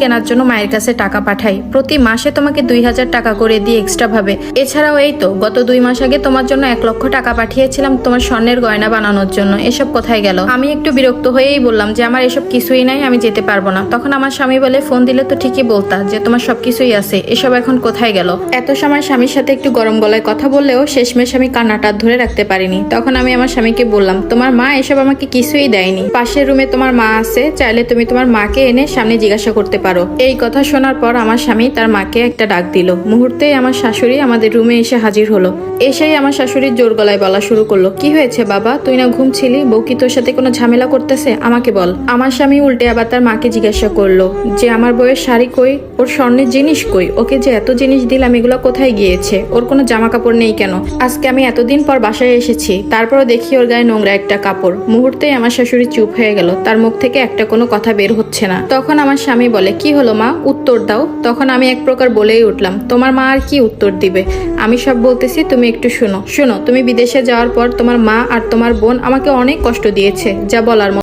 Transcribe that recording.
কেনার জন্য মায়ের কাছে টাকা পাঠাই, প্রতি মাসে তোমাকে 2000 টাকা করে দিই এক্সট্রা ভাবে। এছাড়াও এই তো গত 2 মাস আগে তোমার জন্য 1 লক্ষ টাকা পাঠিয়েছিলাম তোমার স্বর্ণের গয়না বানানোর জন্য। এসব কোথায় গেল? আমি একটু বিরক্ত হয়েই বললাম যে আমার এসব কিছুই নাই, আমি যেতে পারবো না। তখন আমার স্বামী বলে, ফোন দিলে তো ঠিকই বলতা যে তোমার সবকিছুই আছে, এসব এখন কোথায় গেল? এত সময় স্বামীর সাথে একটু গরম গলায় কথা বললেও শেষমেশ আমি কান্নাটা ধরে রাখতে পারিনি। তখন আমি আমার স্বামীকে বললাম, তোমার মা এসব আমাকে কিছুই দেয়নি, পাশের রুমে তোমার মা আছে, চাইলে তুমি তোমার মাকে এনে সামনে জিজ্ঞাসা করতে পারো। এই কথা শোনার পর আমার স্বামী তার মাকে একটা ডাক দিল। মুহূর্তেই আমার শাশুড়ি আমাদের রুমে এসে হাজির হলো। এসেই আমার শাশুড়ির জোর গলায় বলা শুরু করলো, কি হয়েছে বাবা, তুই না ঘুমছিলি? বউ কি তোর সাথে কোনো ঝামেলা করতেছে? আমাকে বল। আমার স্বামী উল্টে আবার তার মাকে জিজ্ঞাসা করলো যে আমার বউয়ের শাড়ি কই, ওর স্বর্ণের জিনিস কই, ওকে যে এত জিনিস দিলাম এগুলো কোথায় গিয়েছে, ওর কোনো জামা কাপড় নেই কেন? আজকে আমি এতদিন পর বাসায় এসেছি, তারপরও দেখি ওর গায়ে নোংরা একটা কাপড়। মুহূর্তেই আমার শাশুড়ি চুপ হয়ে গেল, তার মুখ থেকে একটা কোনো কথা বের হচ্ছে না। তখন আমার স্বামী বলে, কি হলো মা, উত্তর দাও। তখন আমি এক প্রকার বলেই উঠলাম, তোমার মা আর কি উত্তর দিবে, আমি সব বলতেছি, তুমি একটু শোনো। তুমি বিদেশে যাওয়ার পর তোমার মা আর তোমার বোন আমাকে অনেক কষ্ট দিয়েছে, যা বলার মতো